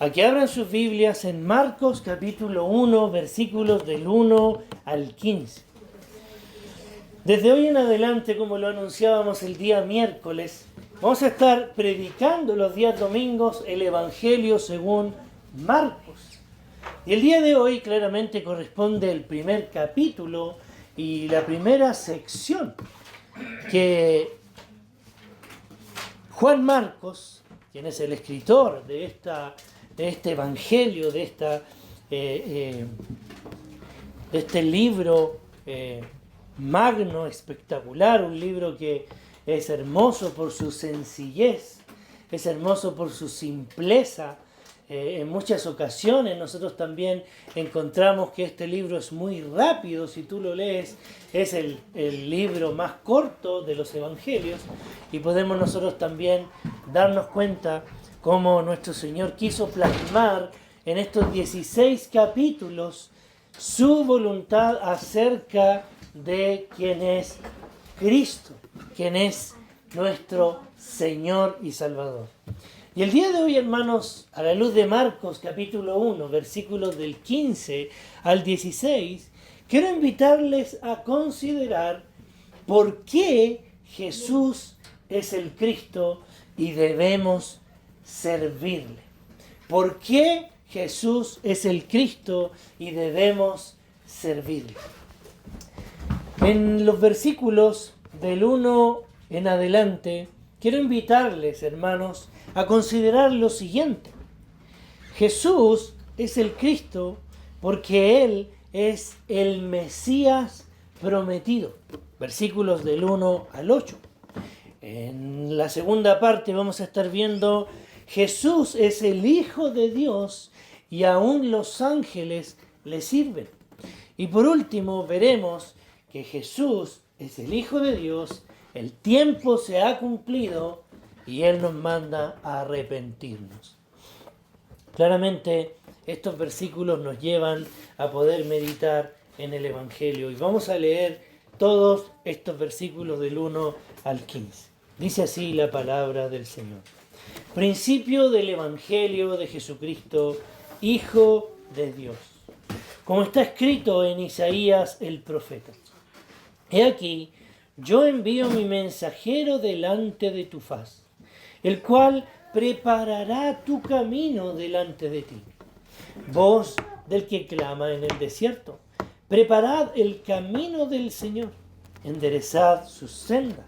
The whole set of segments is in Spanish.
a que abran sus Biblias en Marcos capítulo 1, versículos del 1 al 15. Desde hoy en adelante, como lo anunciábamos el día miércoles, vamos a estar predicando los días domingos el Evangelio según Marcos. Y el día de hoy claramente corresponde el primer capítulo y la primera sección que Juan Marcos, quien es el escritor de este Evangelio, de este libro magno, espectacular, un libro que es hermoso por su sencillez, es hermoso por su simpleza. En muchas ocasiones nosotros también encontramos que este libro es muy rápido. Si tú lo lees, es el libro más corto de los evangelios, y podemos nosotros también darnos cuenta cómo nuestro Señor quiso plasmar en estos 16 capítulos su voluntad acerca de quién es Cristo, quién es nuestro Señor y Salvador. Y el día de hoy, hermanos, a la luz de Marcos capítulo 1, versículos del 15 al 16, quiero invitarles a considerar por qué Jesús es el Cristo y debemos servirle. ¿Por qué Jesús es el Cristo y debemos servirle? En los versículos del 1 en adelante, quiero invitarles, hermanos, a considerar lo siguiente. Jesús es el Cristo porque Él es el Mesías prometido. Versículos del 1 al 8. En la segunda parte vamos a estar viendo Jesús es el Hijo de Dios y aún los ángeles le sirven. Y por último veremos que Jesús es el Hijo de Dios, el tiempo se ha cumplido y Él nos manda a arrepentirnos. Claramente estos versículos nos llevan a poder meditar en el Evangelio y vamos a leer todos estos versículos del 1 al 15. Dice así la palabra del Señor. Principio del Evangelio de Jesucristo, Hijo de Dios. Como está escrito en Isaías el profeta. He aquí, yo envío mi mensajero delante de tu faz, el cual preparará tu camino delante de ti. Voz del que clama en el desierto, preparad el camino del Señor, enderezad sus sendas.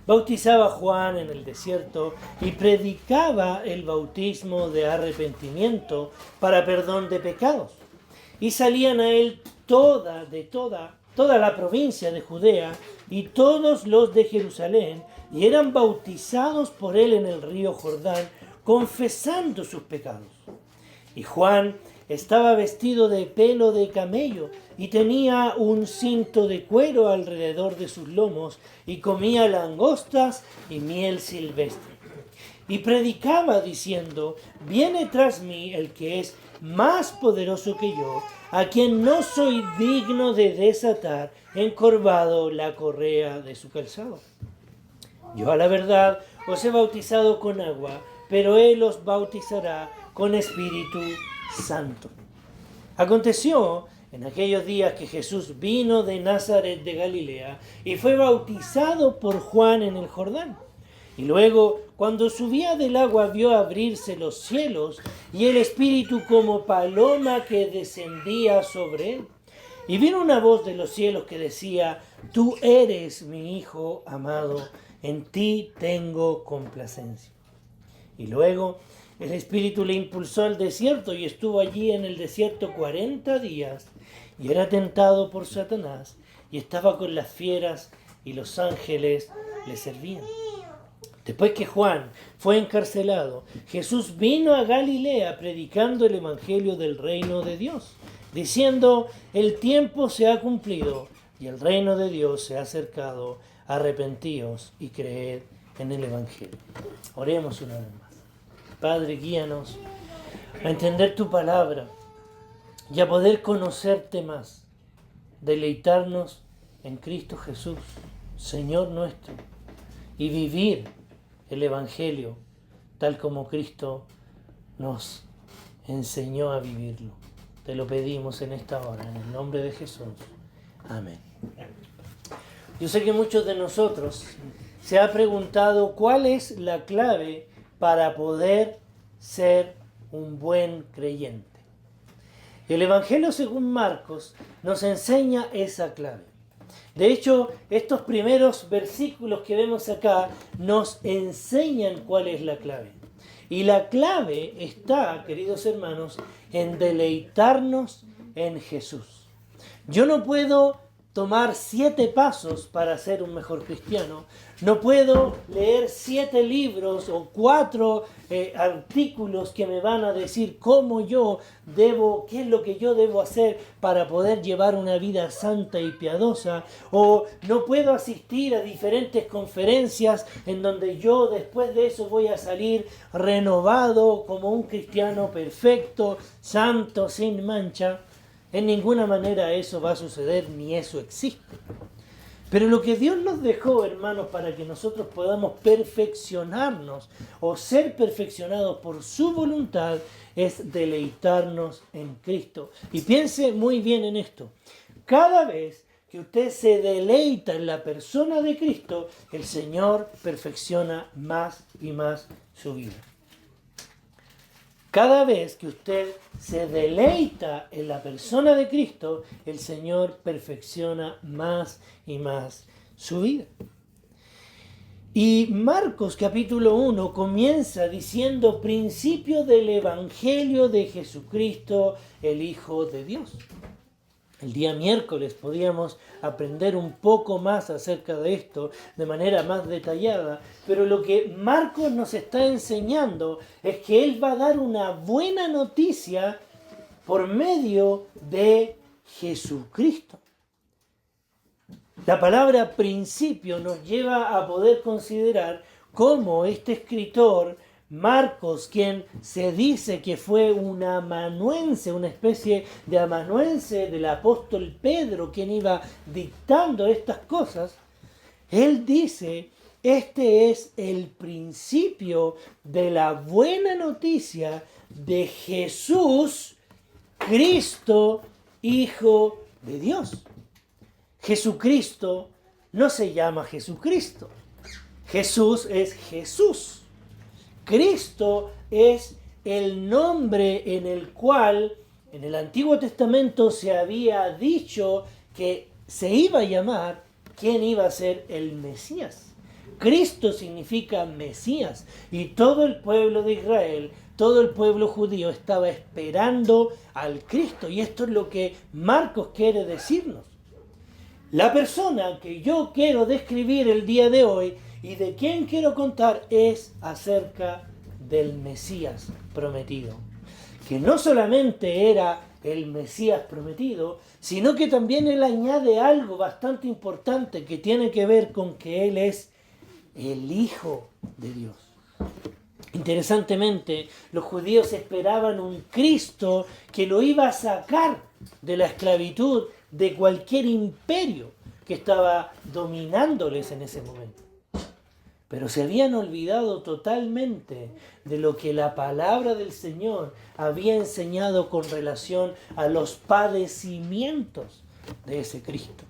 Bautizaba Juan en el desierto y predicaba el bautismo de arrepentimiento para perdón de pecados. Y salían a él toda la provincia de Judea y todos los de Jerusalén, y eran bautizados por él en el río Jordán, confesando sus pecados. Y Juan estaba vestido de pelo de camello y tenía un cinto de cuero alrededor de sus lomos y comía langostas y miel silvestre. Y predicaba diciendo: viene tras mí el que es más poderoso que yo, a quien no soy digno de desatar encorvado la correa de su calzado. Yo a la verdad os he bautizado con agua, pero él os bautizará con Espíritu Santo. Aconteció en aquellos días que Jesús vino de Nazaret de Galilea y fue bautizado por Juan en el Jordán. Y luego, cuando subía del agua, vio abrirse los cielos y el Espíritu como paloma que descendía sobre él. Y vino una voz de los cielos que decía: tú eres mi Hijo amado, en ti tengo complacencia. Y luego el Espíritu le impulsó al desierto y estuvo allí en el desierto 40 días y era tentado por Satanás y estaba con las fieras y los ángeles le servían. Después que Juan fue encarcelado, Jesús vino a Galilea predicando el Evangelio del reino de Dios, diciendo: el tiempo se ha cumplido y el reino de Dios se ha acercado, arrepentíos y creed en el Evangelio. Oremos una vez más. Padre, guíanos a entender tu palabra y a poder conocerte más, deleitarnos en Cristo Jesús, Señor nuestro, y vivir el Evangelio tal como Cristo nos enseñó a vivirlo. Te lo pedimos en esta hora, en el nombre de Jesús. Amén. Yo sé que muchos de nosotros se han preguntado cuál es la clave para poder ser un buen creyente. El Evangelio según Marcos nos enseña esa clave. De hecho, estos primeros versículos que vemos acá nos enseñan cuál es la clave. Y la clave está, queridos hermanos, en deleitarnos en Jesús. Yo no puedo tomar 7 pasos para ser un mejor cristiano. No puedo leer 7 libros o 4 artículos que me van a decir qué es lo que yo debo hacer para poder llevar una vida santa y piadosa. O no puedo asistir a diferentes conferencias en donde yo después de eso voy a salir renovado como un cristiano perfecto, santo, sin mancha. En ninguna manera eso va a suceder, ni eso existe. Pero lo que Dios nos dejó, hermanos, para que nosotros podamos perfeccionarnos o ser perfeccionados por su voluntad, es deleitarnos en Cristo. Y piense muy bien en esto. Cada vez que usted se deleita en la persona de Cristo, el Señor perfecciona más y más su vida. Cada vez que usted se deleita en la persona de Cristo, el Señor perfecciona más y más su vida. Y Marcos capítulo 1 comienza diciendo principio del Evangelio de Jesucristo, el Hijo de Dios. El día miércoles podíamos aprender un poco más acerca de esto de manera más detallada, pero lo que Marcos nos está enseñando es que Él va a dar una buena noticia por medio de Jesucristo. La palabra principio nos lleva a poder considerar cómo este escritor Marcos, quien se dice que fue un amanuense, una especie de amanuense del apóstol Pedro, quien iba dictando estas cosas, él dice, este es el principio de la buena noticia de Jesús, Cristo, Hijo de Dios. Jesucristo no se llama Jesucristo. Jesús es Jesús. Cristo es el nombre en el cual en el Antiguo Testamento se había dicho que se iba a llamar quién iba a ser el Mesías. Cristo significa Mesías y todo el pueblo de Israel, todo el pueblo judío estaba esperando al Cristo, y esto es lo que Marcos quiere decirnos. La persona que yo quiero describir el día de hoy y de quien quiero contar es acerca del Mesías prometido, que no solamente era el Mesías prometido, sino que también él añade algo bastante importante que tiene que ver con que él es el Hijo de Dios. Interesantemente, los judíos esperaban un Cristo que lo iba a sacar de la esclavitud de cualquier imperio que estaba dominándoles en ese momento. Pero se habían olvidado totalmente de lo que la palabra del Señor había enseñado con relación a los padecimientos de ese Cristo.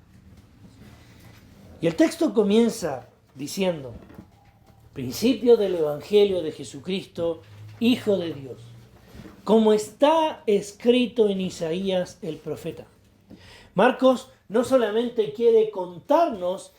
Y el texto comienza diciendo, principio del Evangelio de Jesucristo, Hijo de Dios, como está escrito en Isaías el profeta. Marcos no solamente quiere contarnos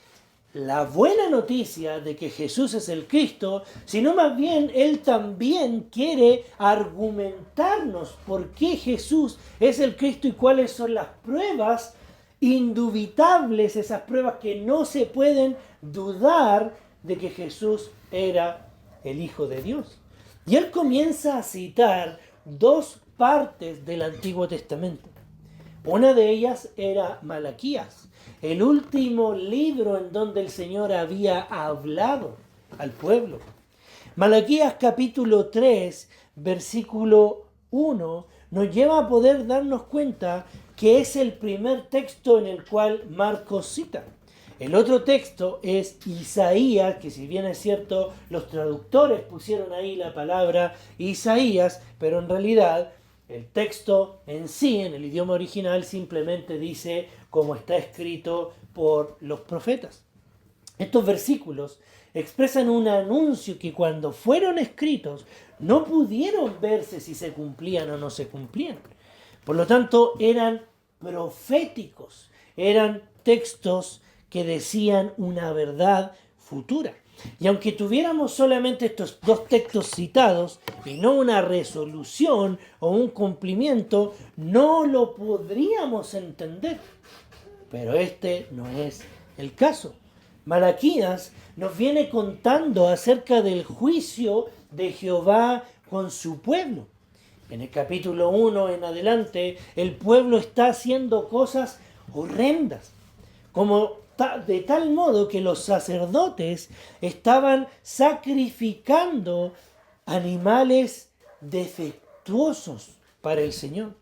la buena noticia de que Jesús es el Cristo, sino más bien él también quiere argumentarnos por qué Jesús es el Cristo y cuáles son las pruebas indubitables, esas pruebas que no se pueden dudar de que Jesús era el Hijo de Dios. Y él comienza a citar 2 partes del Antiguo Testamento. Una de ellas era Malaquías, el último libro en donde el Señor había hablado al pueblo. Malaquías capítulo 3, versículo 1, nos lleva a poder darnos cuenta que es el primer texto en el cual Marcos cita. El otro texto es Isaías, que si bien es cierto, los traductores pusieron ahí la palabra Isaías, pero en realidad El texto en sí, en el idioma original, simplemente dice como está escrito por los profetas. Estos versículos expresan un anuncio que cuando fueron escritos no pudieron verse si se cumplían o no se cumplían. Por lo tanto, eran proféticos, eran textos que decían una verdad futura. Y aunque tuviéramos solamente estos dos textos citados y no una resolución o un cumplimiento, no lo podríamos entender. Pero este no es el caso. Malaquías nos viene contando acerca del juicio de Jehová con su pueblo. En el capítulo 1 en adelante, el pueblo está haciendo cosas horrendas, de tal modo que los sacerdotes estaban sacrificando animales defectuosos para el Señor.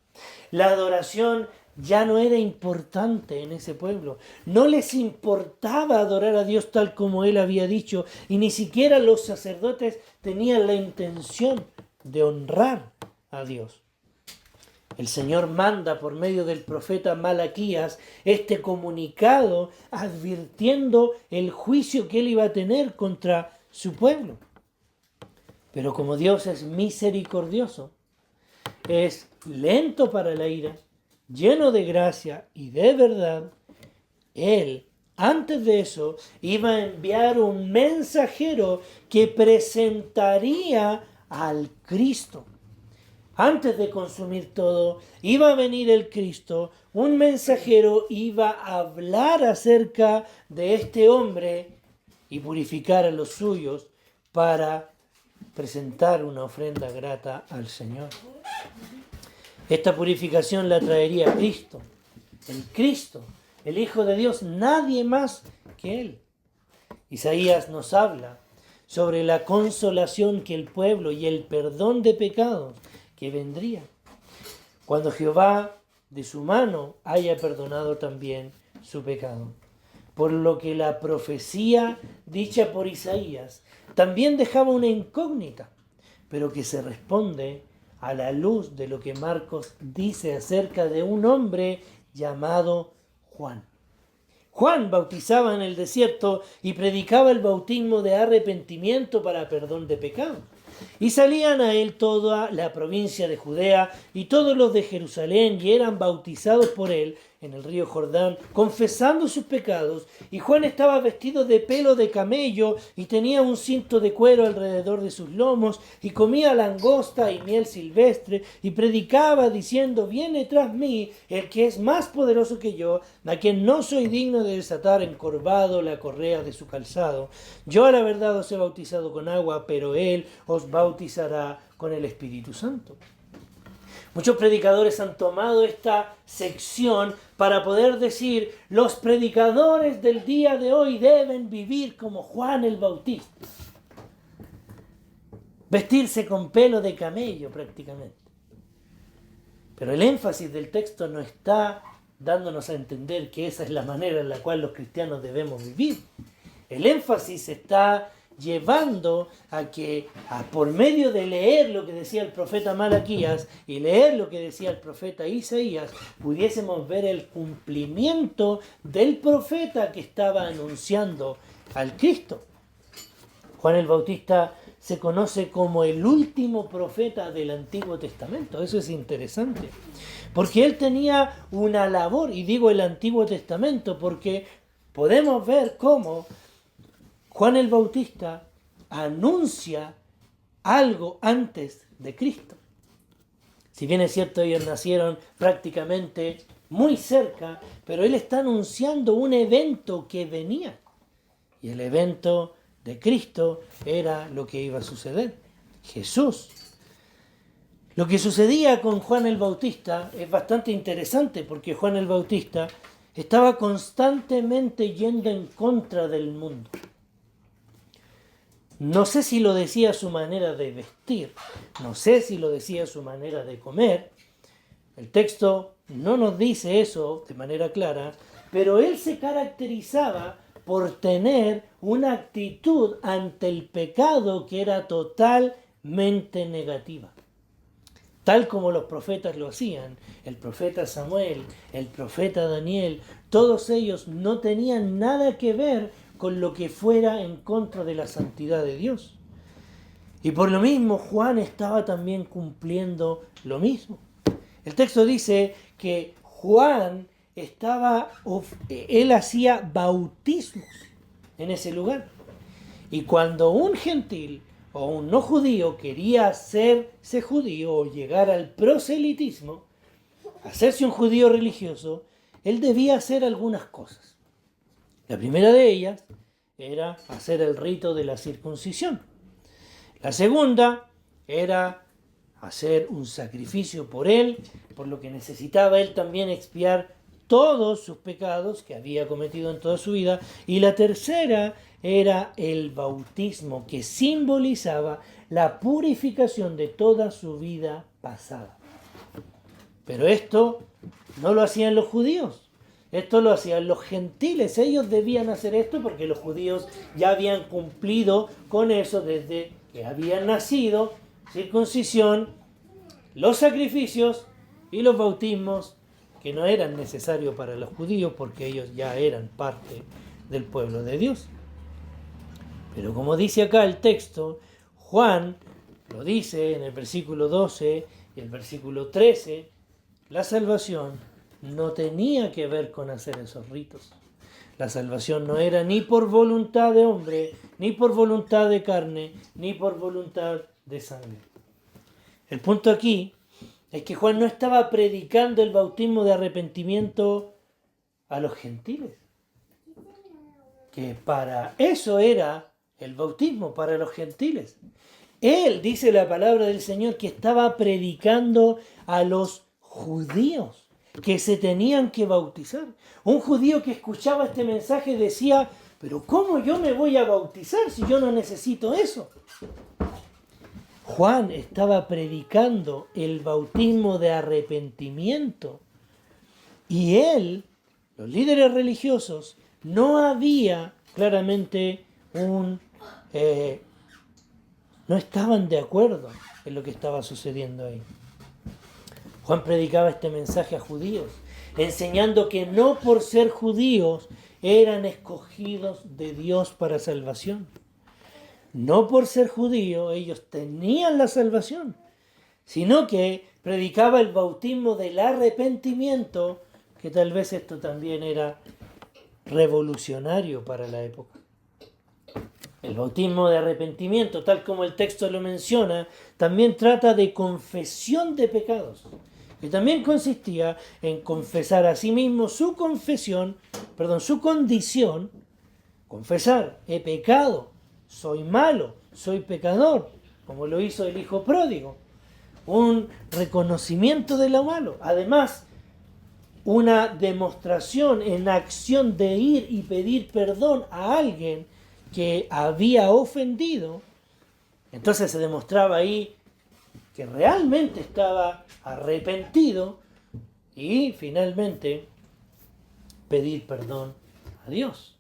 La adoración ya no era importante en ese pueblo. No les importaba adorar a Dios tal como Él había dicho, y ni siquiera los sacerdotes tenían la intención de honrar a Dios. El Señor manda por medio del profeta Malaquías este comunicado advirtiendo el juicio que Él iba a tener contra su pueblo. Pero como Dios es misericordioso, es lento para la ira, lleno de gracia y de verdad, Él, antes de eso, iba a enviar un mensajero que presentaría al Cristo. Antes de consumir todo, iba a venir el Cristo, un mensajero iba a hablar acerca de este hombre y purificar a los suyos para presentar una ofrenda grata al Señor. Esta purificación la traería Cristo, el Hijo de Dios, nadie más que Él. Isaías nos habla sobre la consolación que el pueblo y el perdón de pecados que vendría cuando Jehová de su mano haya perdonado también su pecado. Por lo que la profecía dicha por Isaías también dejaba una incógnita, pero que se responde a la luz de lo que Marcos dice acerca de un hombre llamado Juan. Juan bautizaba en el desierto y predicaba el bautismo de arrepentimiento para perdón de pecados. Y salían a él toda la provincia de Judea y todos los de Jerusalén y eran bautizados por él en el río Jordán, confesando sus pecados. Y Juan estaba vestido de pelo de camello y tenía un cinto de cuero alrededor de sus lomos y comía langosta y miel silvestre y predicaba diciendo: viene tras mí el que es más poderoso que yo, a quien no soy digno de desatar encorvado la correa de su calzado. Yo a la verdad os he bautizado con agua, pero él os bautizará con el Espíritu Santo. Muchos predicadores han tomado esta sección para poder decir: los predicadores del día de hoy deben vivir como Juan el Bautista. Vestirse con pelo de camello prácticamente. Pero el énfasis del texto no está dándonos a entender que esa es la manera en la cual los cristianos debemos vivir. El énfasis está llevando a que por medio de leer lo que decía el profeta Malaquías y leer lo que decía el profeta Isaías, pudiésemos ver el cumplimiento del profeta que estaba anunciando al Cristo. Juan el Bautista se conoce como el último profeta del Antiguo Testamento. Eso es interesante, porque él tenía una labor, y digo el Antiguo Testamento porque podemos ver cómo Juan el Bautista anuncia algo antes de Cristo. Si bien es cierto, ellos nacieron prácticamente muy cerca, pero él está anunciando un evento que venía. Y el evento de Cristo era lo que iba a suceder: Jesús. Lo que sucedía con Juan el Bautista es bastante interesante, porque Juan el Bautista estaba constantemente yendo en contra del mundo. No sé si lo decía su manera de vestir, no sé si lo decía su manera de comer. El texto no nos dice eso de manera clara, pero él se caracterizaba por tener una actitud ante el pecado que era totalmente negativa. tal como los profetas lo hacían. El profeta Samuel, el profeta Daniel, todos ellos no tenían nada que ver con lo que fuera en contra de la santidad de Dios. Y por lo mismo Juan estaba también cumpliendo lo mismo. El texto dice que Juan él hacía bautismos en ese lugar. Y cuando un gentil o un no judío quería hacerse judío o llegar al proselitismo, hacerse un judío religioso, él debía hacer algunas cosas. La primera de ellas era hacer el rito de la circuncisión. La segunda era hacer un sacrificio por él, por lo que necesitaba él también expiar todos sus pecados que había cometido en toda su vida. Y la tercera era el bautismo, que simbolizaba la purificación de toda su vida pasada. Pero esto no lo hacían los judíos, esto lo hacían los gentiles. Ellos debían hacer esto porque los judíos ya habían cumplido con eso desde que habían nacido, circuncisión, los sacrificios y los bautismos, que no eran necesarios para los judíos porque ellos ya eran parte del pueblo de Dios. Pero como dice acá el texto, Juan lo dice en el versículo 12 y el versículo 13, la salvación no tenía que ver con hacer esos ritos. La salvación no era ni por voluntad de hombre, ni por voluntad de carne, ni por voluntad de sangre. El punto aquí es que Juan no estaba predicando el bautismo de arrepentimiento a los gentiles, que para eso era el bautismo, para los gentiles. Él, dice la palabra del Señor, que estaba predicando a los judíos que se tenían que bautizar. Un judío que escuchaba este mensaje decía, pero ¿cómo yo me voy a bautizar si yo no necesito eso? Juan estaba predicando el bautismo de arrepentimiento y él, los líderes religiosos, no había claramente no estaban de acuerdo en lo que estaba sucediendo ahí. Juan predicaba este mensaje a judíos, enseñando que no por ser judíos eran escogidos de Dios para salvación. No por ser judíos ellos tenían la salvación, sino que predicaba el bautismo del arrepentimiento, que tal vez esto también era revolucionario para la época. El bautismo de arrepentimiento, tal como el texto lo menciona, también trata de confesión de pecados, que también consistía en confesar a sí mismo su condición, confesar, he pecado, soy malo, soy pecador, como lo hizo el hijo pródigo. Un reconocimiento de lo malo. Además, una demostración en acción de ir y pedir perdón a alguien que había ofendido. Entonces se demostraba ahí que realmente estaba arrepentido y finalmente pedir perdón a Dios.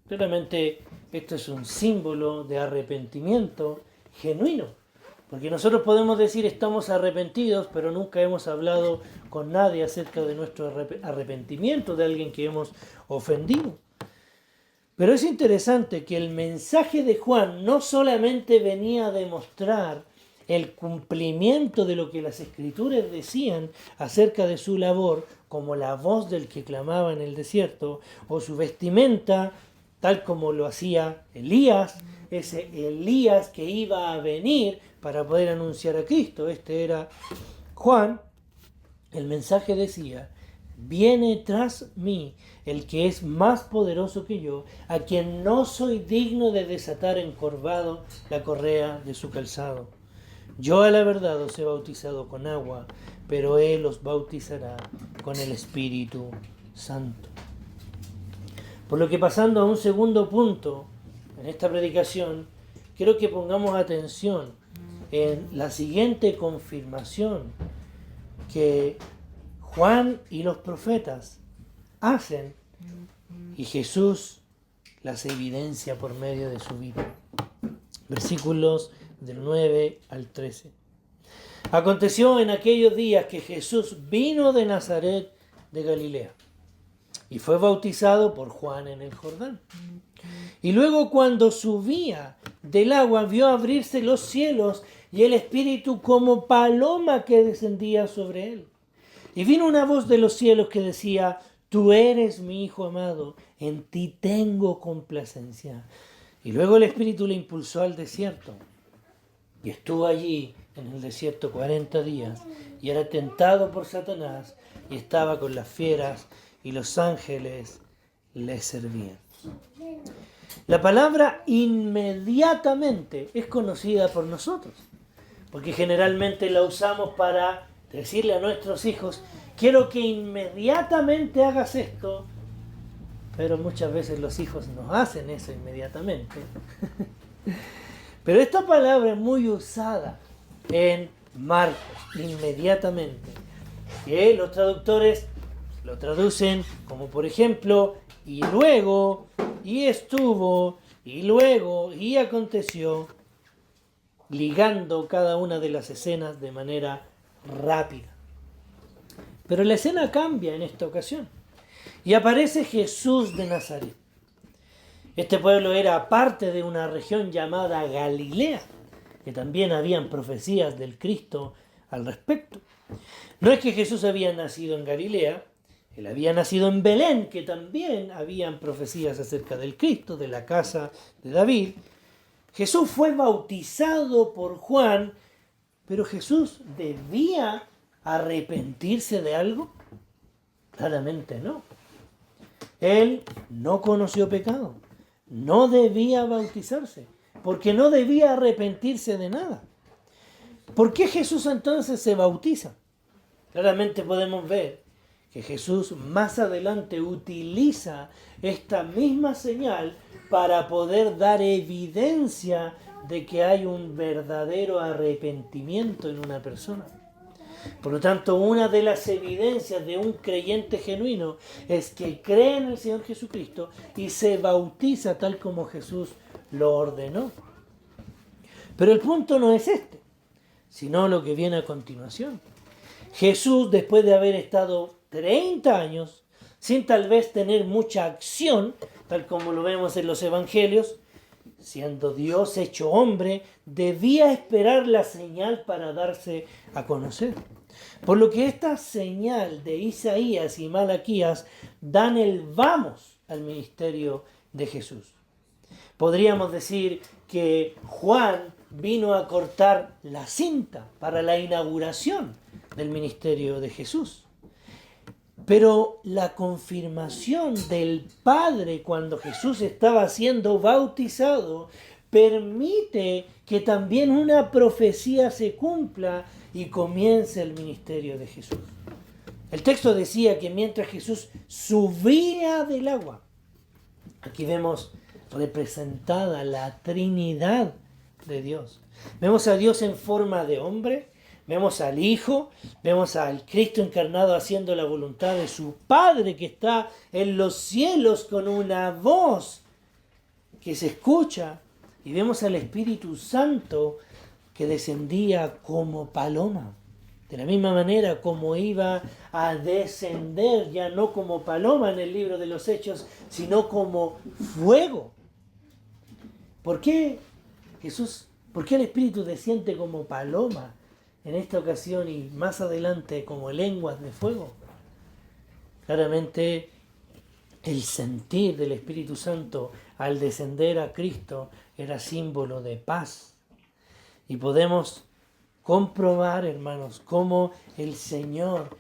Claramente esto es un símbolo de arrepentimiento genuino, porque nosotros podemos decir estamos arrepentidos, pero nunca hemos hablado con nadie acerca de nuestro arrepentimiento, de alguien que hemos ofendido. Pero es interesante que el mensaje de Juan no solamente venía a demostrar el cumplimiento de lo que las Escrituras decían acerca de su labor, como la voz del que clamaba en el desierto, o su vestimenta, tal como lo hacía Elías, ese Elías que iba a venir para poder anunciar a Cristo. Este era Juan. El mensaje decía, viene tras mí el que es más poderoso que yo, a quien no soy digno de desatar encorvado la correa de su calzado. Yo a la verdad os he bautizado con agua, pero él os bautizará con el Espíritu Santo. Por lo que, pasando a un segundo punto en esta predicación, quiero que pongamos atención en la siguiente confirmación que Juan y los profetas hacen y Jesús las evidencia por medio de su vida. Versículos del 9 al 13. Aconteció en aquellos días que Jesús vino de Nazaret de Galilea y fue bautizado por Juan en el Jordán. Y luego cuando subía del agua vio abrirse los cielos y el Espíritu como paloma que descendía sobre él. Y vino una voz de los cielos que decía: Tú eres mi Hijo amado, en ti tengo complacencia. Y luego el Espíritu le impulsó al desierto. Y estuvo allí en el desierto 40 días y era tentado por Satanás y estaba con las fieras y los ángeles le servían. La palabra inmediatamente es conocida por nosotros, porque generalmente la usamos para decirle a nuestros hijos: quiero que inmediatamente hagas esto, pero muchas veces los hijos no hacen eso inmediatamente. Pero esta palabra es muy usada en Marcos, inmediatamente, que los traductores lo traducen como, por ejemplo, y luego, y estuvo, y luego, y aconteció, ligando cada una de las escenas de manera rápida. Pero la escena cambia en esta ocasión y aparece Jesús de Nazaret. Este pueblo era parte de una región llamada Galilea, que también habían profecías del Cristo al respecto. No es que Jesús había nacido en Galilea, él había nacido en Belén, que también habían profecías acerca del Cristo, de la casa de David. Jesús fue bautizado por Juan, pero Jesús ¿debía arrepentirse de algo? Claramente no. Él no conoció pecado. No debía bautizarse, porque no debía arrepentirse de nada. ¿Por qué Jesús entonces se bautiza? Claramente podemos ver que Jesús más adelante utiliza esta misma señal para poder dar evidencia de que hay un verdadero arrepentimiento en una persona. Por lo tanto, una de las evidencias de un creyente genuino es que cree en el Señor Jesucristo y se bautiza tal como Jesús lo ordenó. Pero el punto no es este, sino lo que viene a continuación. Jesús, después de haber estado 30 años sin tal vez tener mucha acción, tal como lo vemos en los evangelios, siendo Dios hecho hombre, debía esperar la señal para darse a conocer. Por lo que esta señal de Isaías y Malaquías dan el vamos al ministerio de Jesús. Podríamos decir que Juan vino a cortar la cinta para la inauguración del ministerio de Jesús. Pero la confirmación del Padre cuando Jesús estaba siendo bautizado permite que también una profecía se cumpla y comience el ministerio de Jesús. El texto decía que mientras Jesús subía del agua, aquí vemos representada la Trinidad de Dios. Vemos a Dios en forma de hombre, vemos al Hijo, vemos al Cristo encarnado haciendo la voluntad de su Padre que está en los cielos con una voz que se escucha, y vemos al Espíritu Santo que descendía como paloma. De la misma manera como iba a descender, ya no como paloma en el libro de los Hechos, sino como fuego. ¿Por qué el Espíritu desciende como paloma en esta ocasión y más adelante como lenguas de fuego? Claramente el sentir del Espíritu Santo al descender a Cristo era símbolo de paz. Y podemos comprobar, hermanos, cómo el Señor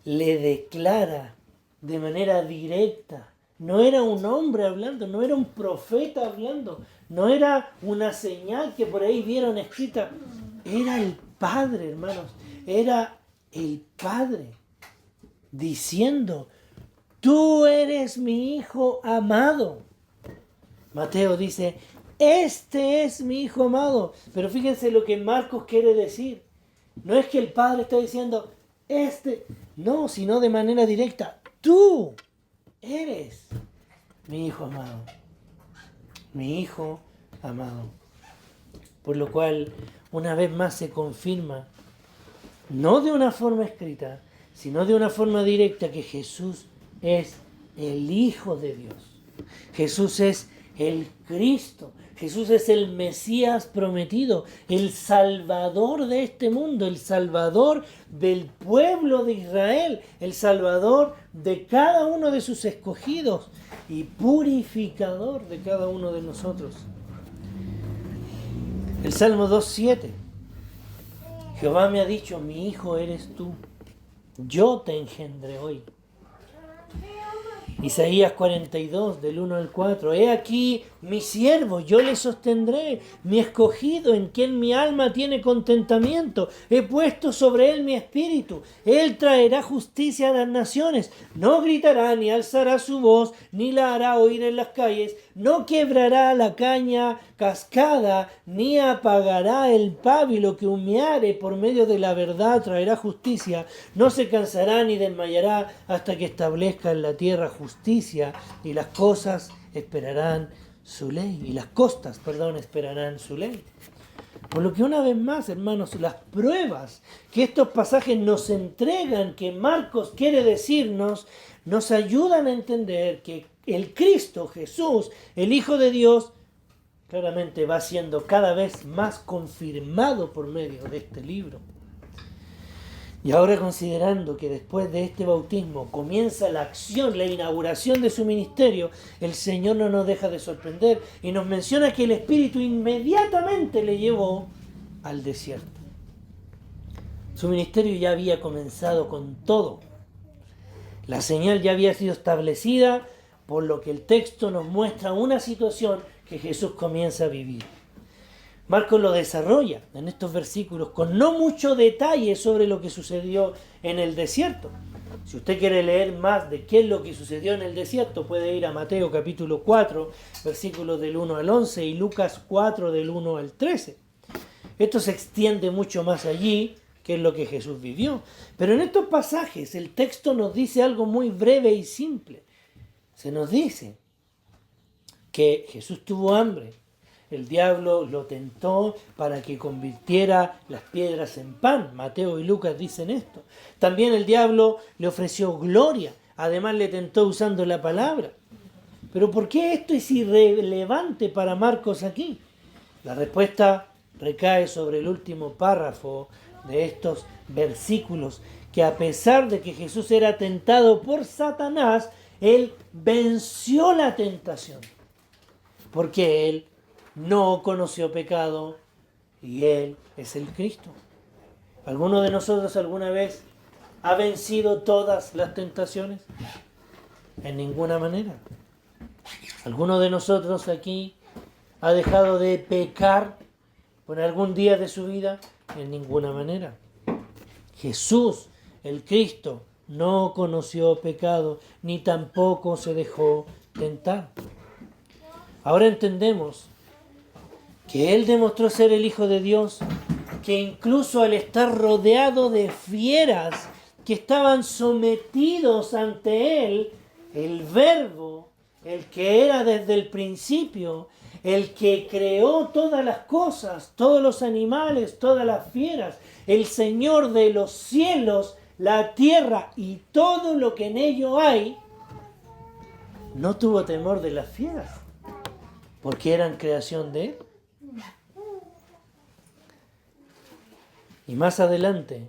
le declara de manera directa. No era un hombre hablando, no era un profeta hablando, no era una señal que por ahí vieron escrita. Era el Padre, hermanos, era el Padre diciendo: tú eres mi Hijo amado. Mateo dice: este es mi Hijo amado. Pero fíjense lo que Marcos quiere decir. No es que el Padre está diciendo no, sino de manera directa: tú eres mi Hijo amado. Mi Hijo amado. Por lo cual, una vez más se confirma no de una forma escrita, sino de una forma directa, que Jesús es el Hijo de Dios. Jesús es el Cristo. Jesús es el Mesías prometido, el Salvador de este mundo, el Salvador del pueblo de Israel, el Salvador de cada uno de sus escogidos y purificador de cada uno de nosotros. El Salmo 2:7. Jehová me ha dicho, mi hijo eres tú, yo te engendré hoy. Isaías 42, del 1 al 4. He aquí mi siervo, yo le sostendré, mi escogido, en quien mi alma tiene contentamiento. He puesto sobre él mi espíritu. Él traerá justicia a las naciones. No gritará, ni alzará su voz, ni la hará oír en las calles. No quebrará la caña cascada, ni apagará el pábilo que humeare. Por medio de la verdad traerá justicia. No se cansará ni desmayará hasta que establezca en la tierra justicia, y las cosas esperarán su ley, y las costas, esperarán su ley. Por lo que una vez más, hermanos, las pruebas que estos pasajes nos entregan, que Marcos quiere decirnos, nos ayudan a entender que el Cristo, Jesús, el Hijo de Dios, claramente va siendo cada vez más confirmado por medio de este libro. Y ahora, considerando que después de este bautismo comienza la acción, la inauguración de su ministerio, el Señor no nos deja de sorprender y nos menciona que el Espíritu inmediatamente le llevó al desierto. Su ministerio ya había comenzado con todo. La señal ya había sido establecida, por lo que el texto nos muestra una situación que Jesús comienza a vivir. Marcos lo desarrolla en estos versículos con no mucho detalle sobre lo que sucedió en el desierto. Si usted quiere leer más de qué es lo que sucedió en el desierto, puede ir a Mateo capítulo 4, versículos del 1 al 11 y Lucas 4 del 1 al 13. Esto se extiende mucho más allí, que es lo que Jesús vivió. Pero en estos pasajes el texto nos dice algo muy breve y simple. Se nos dice que Jesús tuvo hambre. El diablo lo tentó para que convirtiera las piedras en pan. Mateo y Lucas dicen esto. También el diablo le ofreció gloria. Además le tentó usando la palabra. Pero ¿por qué esto es irrelevante para Marcos aquí? La respuesta recae sobre el último párrafo de estos versículos, que a pesar de que Jesús era tentado por Satanás, él venció la tentación. Porque él no conoció pecado y él es el Cristo. ¿Alguno de nosotros alguna vez ha vencido todas las tentaciones? En ninguna manera. ¿Alguno de nosotros aquí ha dejado de pecar por algún día de su vida? En ninguna manera. Jesús, el Cristo, no conoció pecado ni tampoco se dejó tentar. Ahora entendemos que Él demostró ser el Hijo de Dios, que incluso al estar rodeado de fieras que estaban sometidos ante Él, el Verbo, el que era desde el principio, el que creó todas las cosas, todos los animales, todas las fieras, el Señor de los cielos, la tierra y todo lo que en ello hay, no tuvo temor de las fieras, porque eran creación de Él. Y más adelante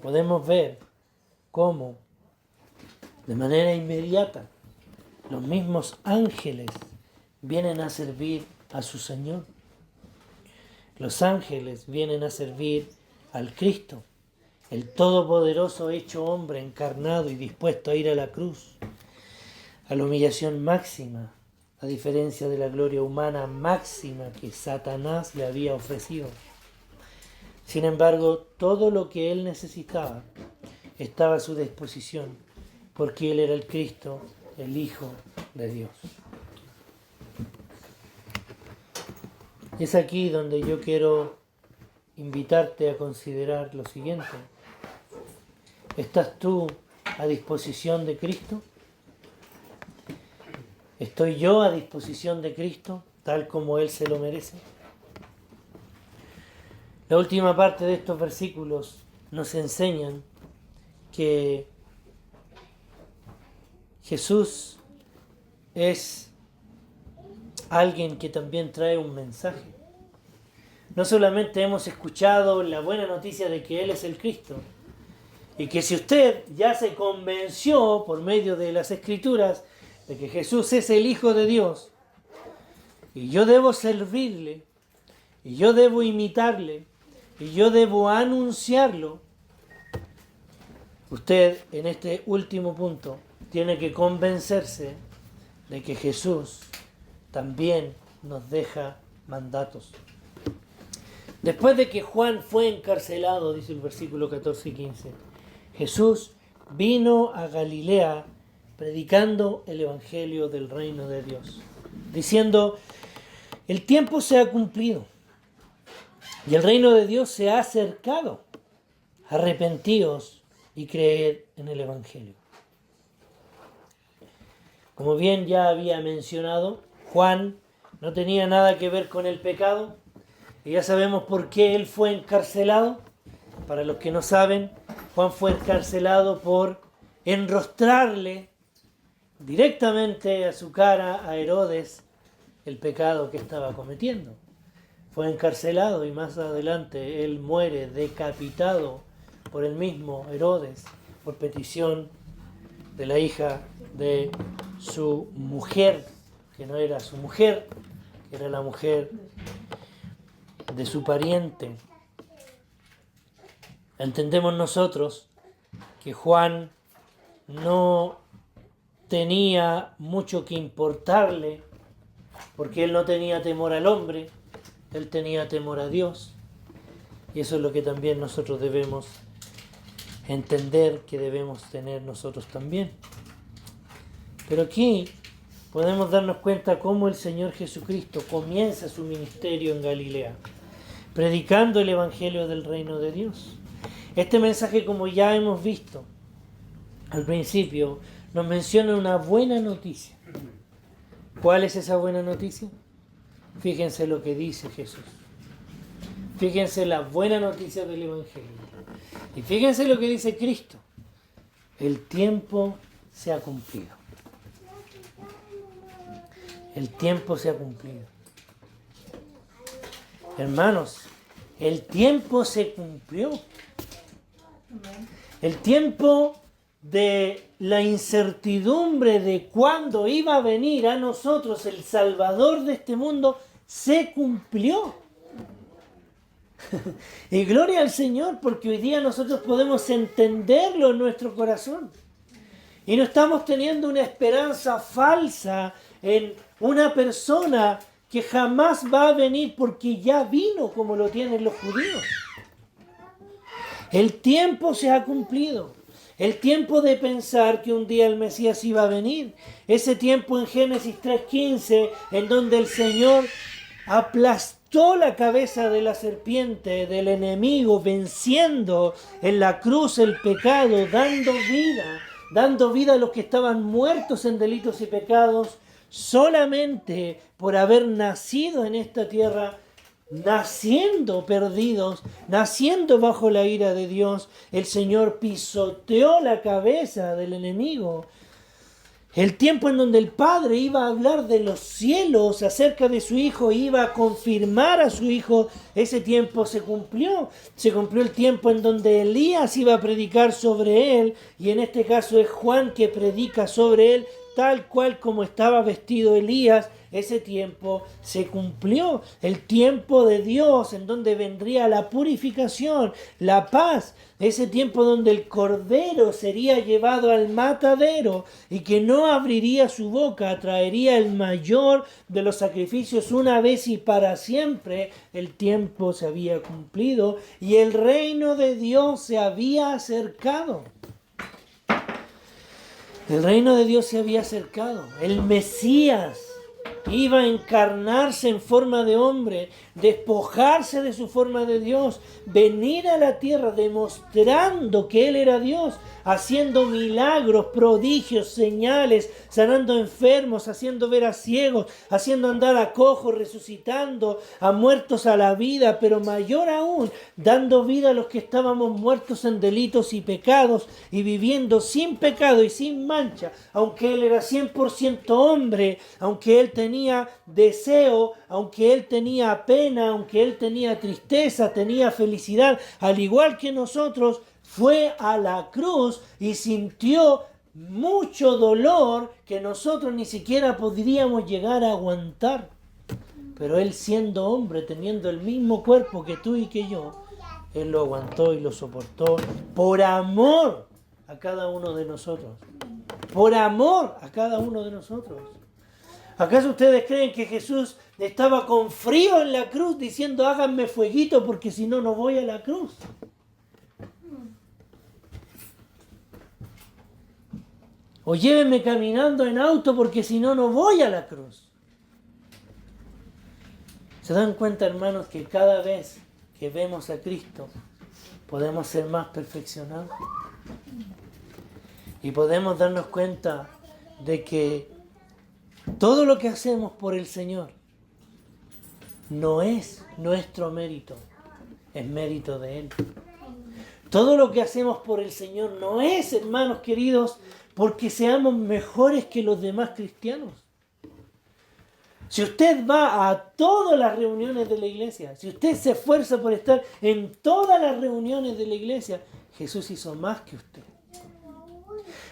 podemos ver cómo de manera inmediata los mismos ángeles vienen a servir a su Señor. Los ángeles vienen a servir al Cristo, el Todopoderoso hecho hombre, encarnado y dispuesto a ir a la cruz, a la humillación máxima, a diferencia de la gloria humana máxima que Satanás le había ofrecido. Sin embargo, todo lo que él necesitaba estaba a su disposición, porque él era el Cristo, el Hijo de Dios. Es aquí donde yo quiero invitarte a considerar lo siguiente. ¿Estás tú a disposición de Cristo? ¿Estoy yo a disposición de Cristo, tal como Él se lo merece? La última parte de estos versículos nos enseñan que Jesús es alguien que también trae un mensaje. No solamente hemos escuchado la buena noticia de que Él es el Cristo, y que si usted ya se convenció por medio de las Escrituras de que Jesús es el Hijo de Dios, y yo debo servirle, y yo debo imitarle, y yo debo anunciarlo, usted en este último punto tiene que convencerse de que Jesús también nos deja mandatos. Después de que Juan fue encarcelado, dice el versículo 14 y 15, Jesús vino a Galilea predicando el Evangelio del reino de Dios, diciendo: el tiempo se ha cumplido y el reino de Dios se ha acercado. Arrepentíos y creed en el Evangelio. Como bien ya había mencionado, Juan no tenía nada que ver con el pecado, y ya sabemos por qué él fue encarcelado. Para los que no saben, Juan fue encarcelado por enrostrarle directamente a su cara a Herodes el pecado que estaba cometiendo. Fue encarcelado y más adelante él muere decapitado por el mismo Herodes por petición de la hija de su mujer, que no era su mujer, que era la mujer de su pariente. Entendemos nosotros que Juan no tenía mucho que importarle, porque él no tenía temor al hombre, él tenía temor a Dios. Y eso es lo que también nosotros debemos entender, que debemos tener nosotros también. Pero aquí podemos darnos cuenta cómo el Señor Jesucristo comienza su ministerio en Galilea, predicando el Evangelio del reino de Dios. Este mensaje, como ya hemos visto al principio, nos menciona una buena noticia. ¿Cuál es esa buena noticia? Fíjense lo que dice Jesús. Fíjense la buena noticia del Evangelio. Y fíjense lo que dice Cristo. El tiempo se ha cumplido. El tiempo se ha cumplido. Hermanos, el tiempo se cumplió. El tiempo de la incertidumbre de cuándo iba a venir a nosotros el Salvador de este mundo se cumplió. Y gloria al Señor, porque hoy día nosotros podemos entenderlo en nuestro corazón. Y no estamos teniendo una esperanza falsa en una persona que jamás va a venir, porque ya vino, como lo tienen los judíos. El tiempo se ha cumplido. El tiempo de pensar que un día el Mesías iba a venir. Ese tiempo en Génesis 3:15, en donde el Señor aplastó la cabeza de la serpiente, del enemigo, venciendo en la cruz el pecado, dando vida a los que estaban muertos en delitos y pecados, solamente por haber nacido en esta tierra, naciendo perdidos, naciendo bajo la ira de Dios. El Señor pisoteó la cabeza del enemigo. El tiempo en donde el Padre iba a hablar de los cielos acerca de su Hijo, iba a confirmar a su Hijo, ese tiempo se cumplió. Se cumplió el tiempo en donde Elías iba a predicar sobre él, y en este caso es Juan que predica sobre él, tal cual como estaba vestido Elías. Ese tiempo se cumplió, el tiempo de Dios en donde vendría la purificación, la paz, ese tiempo donde el cordero sería llevado al matadero y que no abriría su boca, traería el mayor de los sacrificios una vez y para siempre. El tiempo se había cumplido y el reino de Dios se había acercado. El reino de Dios se había acercado. El Mesías iba a encarnarse en forma de hombre, despojarse de su forma de Dios, venir a la tierra demostrando que Él era Dios, haciendo milagros, prodigios, señales, sanando enfermos, haciendo ver a ciegos, haciendo andar a cojos, resucitando a muertos a la vida, pero mayor aún, dando vida a los que estábamos muertos en delitos y pecados y viviendo sin pecado y sin mancha, aunque Él era 100% hombre, aunque Él tenía deseo, aunque Él tenía pena, aunque Él tenía tristeza, tenía felicidad, al igual que nosotros, fue a la cruz y sintió mucho dolor que nosotros ni siquiera podríamos llegar a aguantar. Pero Él, siendo hombre, teniendo el mismo cuerpo que tú y que yo, Él lo aguantó y lo soportó por amor a cada uno de nosotros. Por amor a cada uno de nosotros. ¿Acaso ustedes creen que Jesús estaba con frío en la cruz diciendo háganme fueguito porque si no, no voy a la cruz? O llévenme caminando en auto porque si no, no voy a la cruz. ¿Se dan cuenta, hermanos, que cada vez que vemos a Cristo podemos ser más perfeccionados? Y podemos darnos cuenta de que todo lo que hacemos por el Señor no es nuestro mérito, es mérito de Él. Todo lo que hacemos por el Señor no es, hermanos queridos, porque seamos mejores que los demás cristianos. Si usted va a todas las reuniones de la iglesia, si usted se esfuerza por estar en todas las reuniones de la iglesia, Jesús hizo más que usted.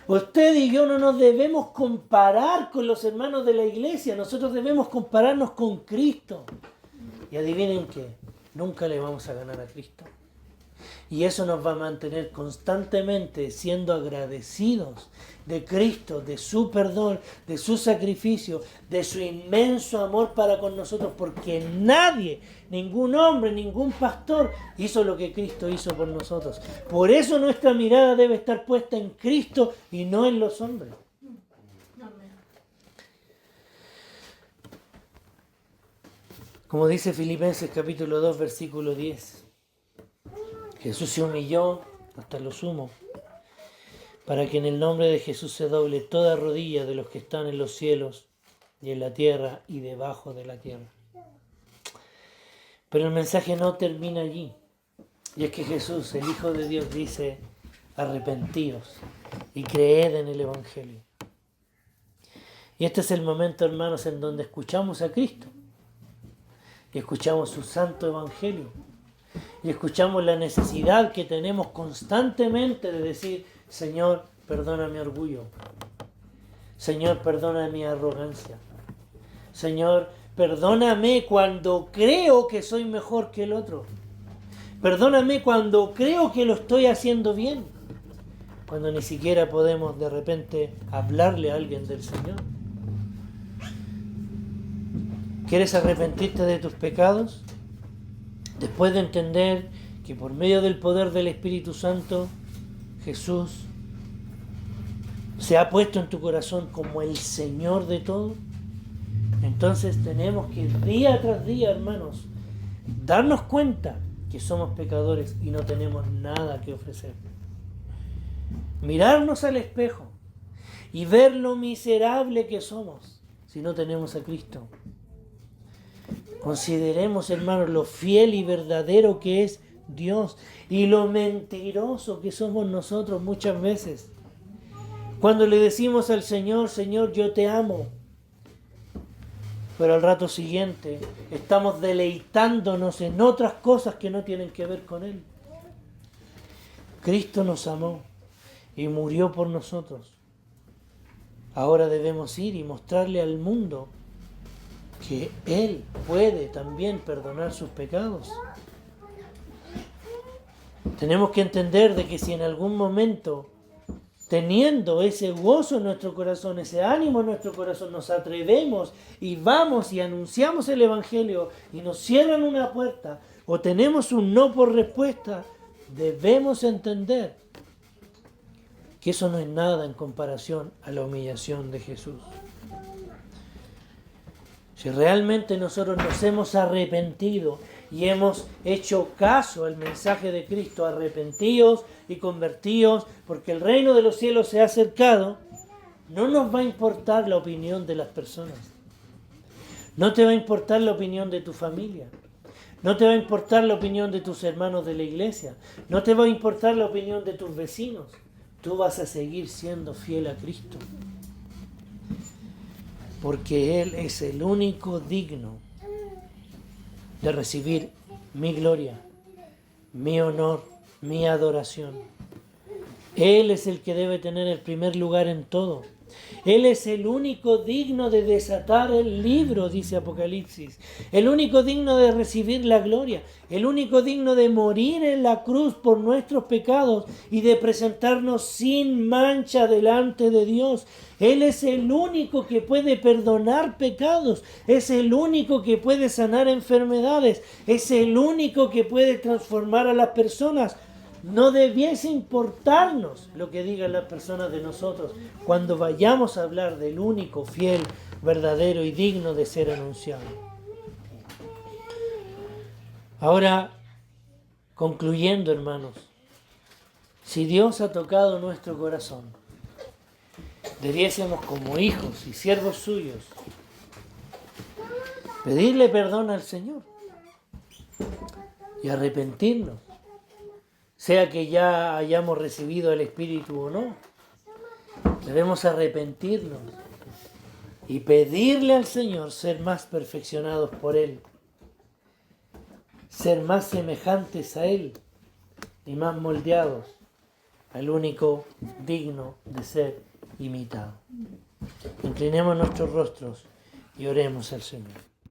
Usted y yo no nos debemos comparar con los hermanos de la iglesia, nosotros debemos compararnos con Cristo. Y adivinen qué, nunca le vamos a ganar a Cristo. Y eso nos va a mantener constantemente siendo agradecidos de Cristo, de su perdón, de su sacrificio, de su inmenso amor para con nosotros, porque nadie, ningún hombre, ningún pastor hizo lo que Cristo hizo por nosotros. Por eso nuestra mirada debe estar puesta en Cristo y no en los hombres. Como dice Filipenses capítulo 2, versículo 10. Jesús se humilló hasta lo sumo, para que en el nombre de Jesús se doble toda rodilla de los que están en los cielos y en la tierra y debajo de la tierra. Pero el mensaje no termina allí. Y es que Jesús, el Hijo de Dios, dice, arrepentíos y creed en el Evangelio. Y este es el momento, hermanos, en donde escuchamos a Cristo y escuchamos su santo Evangelio. Y escuchamos la necesidad que tenemos constantemente de decir, Señor, perdona mi orgullo. Señor, perdona mi arrogancia. Señor, perdóname cuando creo que soy mejor que el otro. Perdóname cuando creo que lo estoy haciendo bien. Cuando ni siquiera podemos de repente hablarle a alguien del Señor. ¿Quieres arrepentirte de tus pecados? Después de entender que por medio del poder del Espíritu Santo, Jesús se ha puesto en tu corazón como el Señor de todo, entonces tenemos que día tras día, hermanos, darnos cuenta que somos pecadores y no tenemos nada que ofrecer. Mirarnos al espejo y ver lo miserable que somos si no tenemos a Cristo. Consideremos, hermanos, lo fiel y verdadero que es Dios y lo mentiroso que somos nosotros muchas veces. Cuando le decimos al Señor, Señor, yo te amo, pero al rato siguiente estamos deleitándonos en otras cosas que no tienen que ver con Él. Cristo nos amó y murió por nosotros. Ahora debemos ir y mostrarle al mundo que Él puede también perdonar sus pecados. Tenemos que entender de que si en algún momento, teniendo ese gozo en nuestro corazón, ese ánimo en nuestro corazón, nos atrevemos y vamos y anunciamos el Evangelio y nos cierran una puerta o tenemos un no por respuesta, debemos entender que eso no es nada en comparación a la humillación de Jesús. Si realmente nosotros nos hemos arrepentido y hemos hecho caso al mensaje de Cristo, arrepentíos y convertíos, porque el reino de los cielos se ha acercado, no nos va a importar la opinión de las personas. No te va a importar la opinión de tu familia. No te va a importar la opinión de tus hermanos de la iglesia. No te va a importar la opinión de tus vecinos. Tú vas a seguir siendo fiel a Cristo. Porque Él es el único digno de recibir mi gloria, mi honor, mi adoración. Él es el que debe tener el primer lugar en todo. Él es el único digno de desatar el libro, dice Apocalipsis. El único digno de recibir la gloria. El único digno de morir en la cruz por nuestros pecados y de presentarnos sin mancha delante de Dios. Él es el único que puede perdonar pecados. Es el único que puede sanar enfermedades. Es el único que puede transformar a las personas. No debiese importarnos lo que digan las personas de nosotros cuando vayamos a hablar del único fiel, verdadero y digno de ser anunciado. Ahora, concluyendo, hermanos, si Dios ha tocado nuestro corazón, debiésemos como hijos y siervos suyos pedirle perdón al Señor y arrepentirnos. Sea que ya hayamos recibido el Espíritu o no, debemos arrepentirnos y pedirle al Señor ser más perfeccionados por Él, ser más semejantes a Él y más moldeados al único digno de ser imitado. Inclinemos nuestros rostros y oremos al Señor.